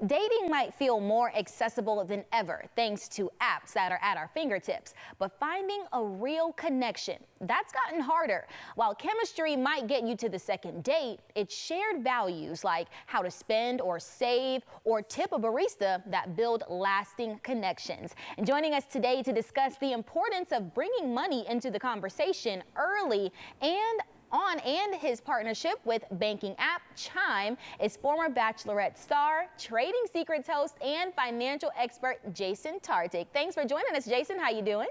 Dating might feel more accessible than ever thanks to apps that are at our fingertips, but finding a real connection, that's gotten harder. While chemistry might get you to the second date, it's shared values like how to spend or save or tip a barista that build lasting connections. And joining us today to discuss the importance of bringing money into the conversation early and his partnership with banking app Chime is former Bachelorette star, Trading Secrets host, and financial expert Jason Tartick. Thanks for joining us, Jason. How you doing?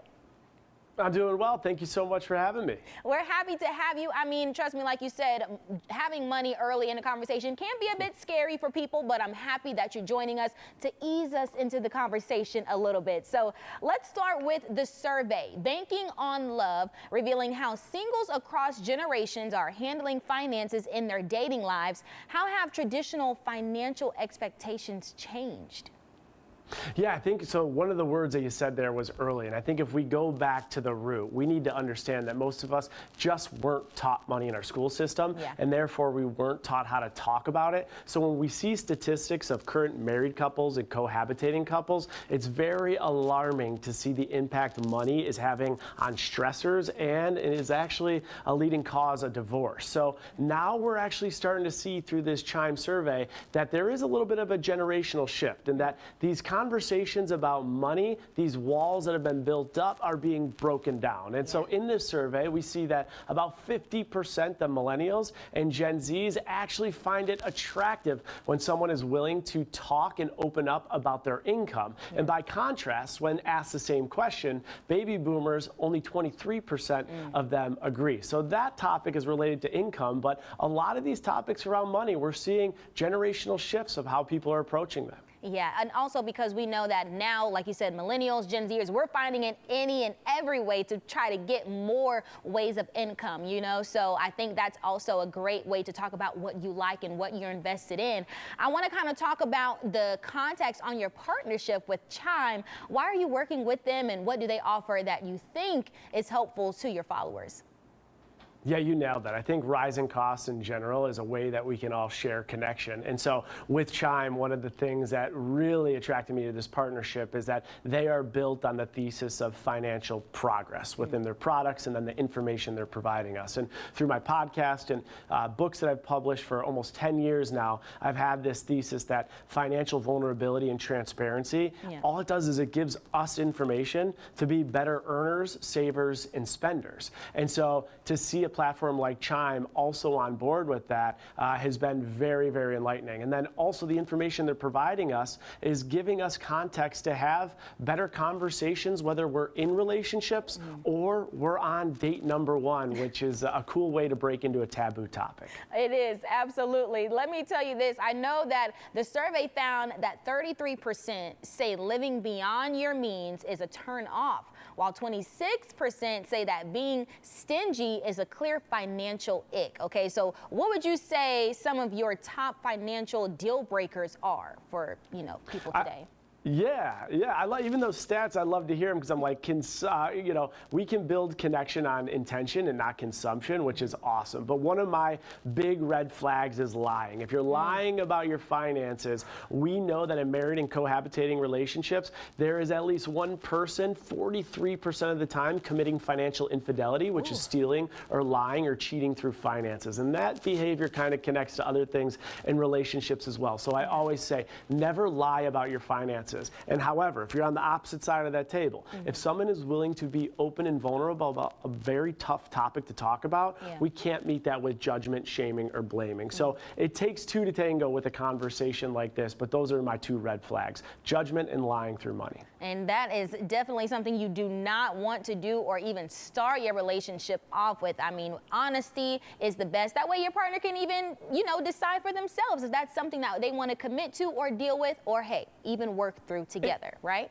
I'm doing well. Thank you so much for having me. We're happy to have you. I mean, trust me, like you said, having money early in a conversation can be a bit scary for people, but I'm happy that you're joining us to ease us into the conversation a little bit. So let's start with the survey, Banking on Love, revealing how singles across generations are handling finances in their dating lives. How have traditional financial expectations changed? Yeah, I think so. One of the words that you said there was early, and I think if we go back to the root, we need to understand that most of us just weren't taught money in our school system, and therefore we weren't taught how to talk about it. So when we see statistics of current married couples and cohabitating couples, it's very alarming to see the impact money is having on stressors, and it is actually a leading cause of divorce. So now we're actually starting to see through this Chime survey that there is a little bit of a generational shift, and that these conversations about money, these walls that have been built up, are being broken down. And so in this survey, we see that about 50% of millennials and Gen Zs actually find it attractive when someone is willing to talk and open up about their income. And by contrast, when asked the same question, baby boomers, only 23% of them agree. So that topic is related to income, but a lot of these topics around money, we're seeing generational shifts of how people are approaching them. Yeah, and also because we know that now, like you said, millennials, Gen Zers, we're finding it any and every way to try to get more ways of income, you know? So I think that's also a great way to talk about what you like and what you're invested in. I want to kind of talk about the context on your partnership with Chime. Why are you working with them, and what do they offer that you think is helpful to your followers? Yeah, you nailed that. I think rising costs in general is a way that we can all share connection. And so with Chime, one of the things that really attracted me to this partnership is that they are built on the thesis of financial progress within their products and then the information they're providing us. And through my podcast and books that I've published for almost 10 years now, I've had this thesis that financial vulnerability and transparency, all it does is it gives us information to be better earners, savers, and spenders. And so to see a platform like Chime also on board with that has been very, very enlightening. And then also the information they're providing us is giving us context to have better conversations, whether we're in relationships or we're on date number one, which is a cool way to break into a taboo topic. It is, absolutely. Let me tell you this. I know that the survey found that 33% say living beyond your means is a turn off, while 26% say that being stingy is a clear financial ick. Okay, so what would you say some of your top financial deal breakers are for, you know, people today? Yeah, I like even those stats. I love to hear them because I'm like, you know, we can build connection on intention and not consumption, which is awesome. But one of my big red flags is lying. If you're lying about your finances, we know that in married and cohabitating relationships, there is at least one person, 43% of the time, committing financial infidelity, which is stealing or lying or cheating through finances. And that behavior kind of connects to other things in relationships as well. So I always say, never lie about your finances. And however, if you're on the opposite side of that table, if someone is willing to be open and vulnerable about a very tough topic to talk about, we can't meet that with judgment, shaming, or blaming. So it takes two to tango with a conversation like this, but those are my two red flags: judgment and lying through money. And that is definitely something you do not want to do or even start your relationship off with. I mean, honesty is the best. That way your partner can even, you know, decide for themselves if that's something that they want to commit to or deal with, or hey, even work through together, right?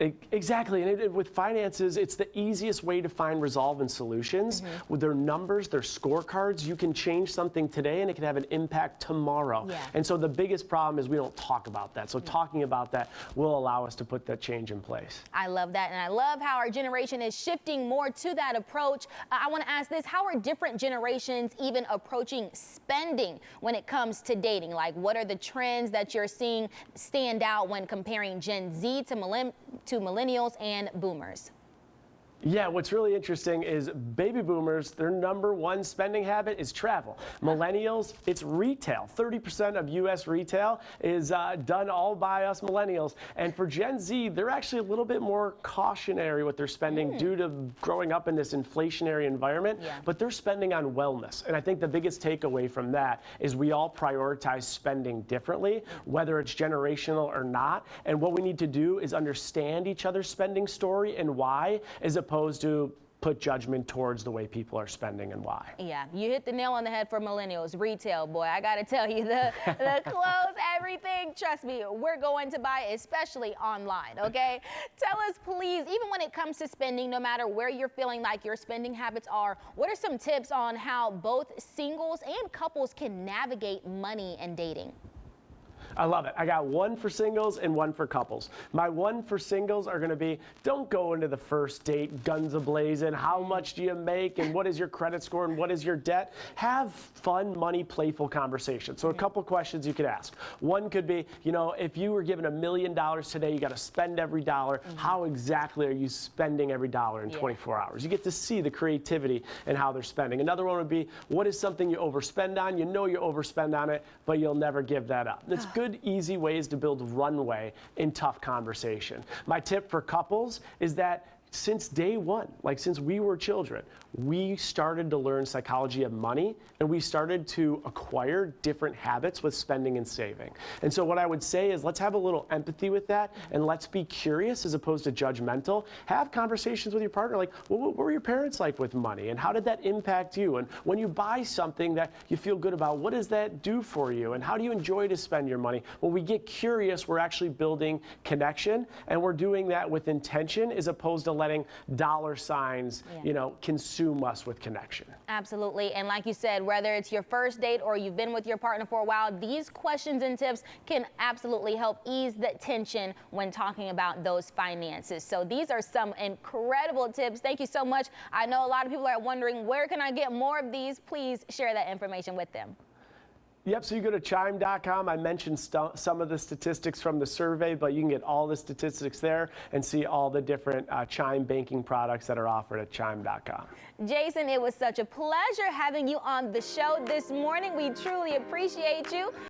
Exactly, and with finances, it's the easiest way to find resolve and solutions. With their numbers, their scorecards, you can change something today and it can have an impact tomorrow. Yeah. And so the biggest problem is we don't talk about that. So talking about that will allow us to put that change in place. I love that, and I love how our generation is shifting more to that approach. I want to ask this, how are different generations even approaching spending when it comes to dating? Like, what are the trends that you're seeing stand out when comparing Gen Z to millennials and boomers? Yeah, what's really interesting is baby boomers, their number one spending habit is travel. Millennials, it's retail. 30% of U.S. retail is done all by us millennials. And for Gen Z, they're actually a little bit more cautionary with their spending due to growing up in this inflationary environment, but they're spending on wellness. And I think the biggest takeaway from that is we all prioritize spending differently, whether it's generational or not. And what we need to do is understand each other's spending story and why, as opposed to put judgment towards the way people are spending and why. Yeah, you hit the nail on the head for millennials. Retail, boy, I gotta tell you, the clothes, everything, trust me, we're going to buy, especially online, okay? Tell us, please, even when it comes to spending, no matter where you're feeling like your spending habits are, what are some tips on how both singles and couples can navigate money and dating? I love it. I got one for singles and one for couples. My one for singles are going to be, don't go into the first date guns a-blazing. How much do you make and what is your credit score and what is your debt? Have fun, money, playful conversations. So a couple questions you could ask. One could be, you know, if you were given $1 million today, you got to spend every dollar. How exactly are you spending every dollar in 24 hours? You get to see the creativity and how they're spending. Another one would be, what is something you overspend on? You know you overspend on it, but you'll never give that up. It's good, easy ways to build runway in tough conversation. My tip for couples is that since day one, like since we were children, we started to learn psychology of money and we started to acquire different habits with spending and saving. And so what I would say is let's have a little empathy with that and let's be curious as opposed to judgmental. Have conversations with your partner like, well, what were your parents like with money and how did that impact you? And when you buy something that you feel good about, what does that do for you? And how do you enjoy to spend your money? When we get curious, we're actually building connection and we're doing that with intention as opposed to letting dollar signs, you know, consume us with connection. Absolutely. And like you said, whether it's your first date or you've been with your partner for a while, these questions and tips can absolutely help ease the tension when talking about those finances. So these are some incredible tips. Thank you so much. I know a lot of people are wondering, where can I get more of these? Please share that information with them. Yep, so you go to chime.com. I mentioned some of the statistics from the survey, but you can get all the statistics there and see all the different Chime banking products that are offered at chime.com. Jason, it was such a pleasure having you on the show this morning. We truly appreciate you.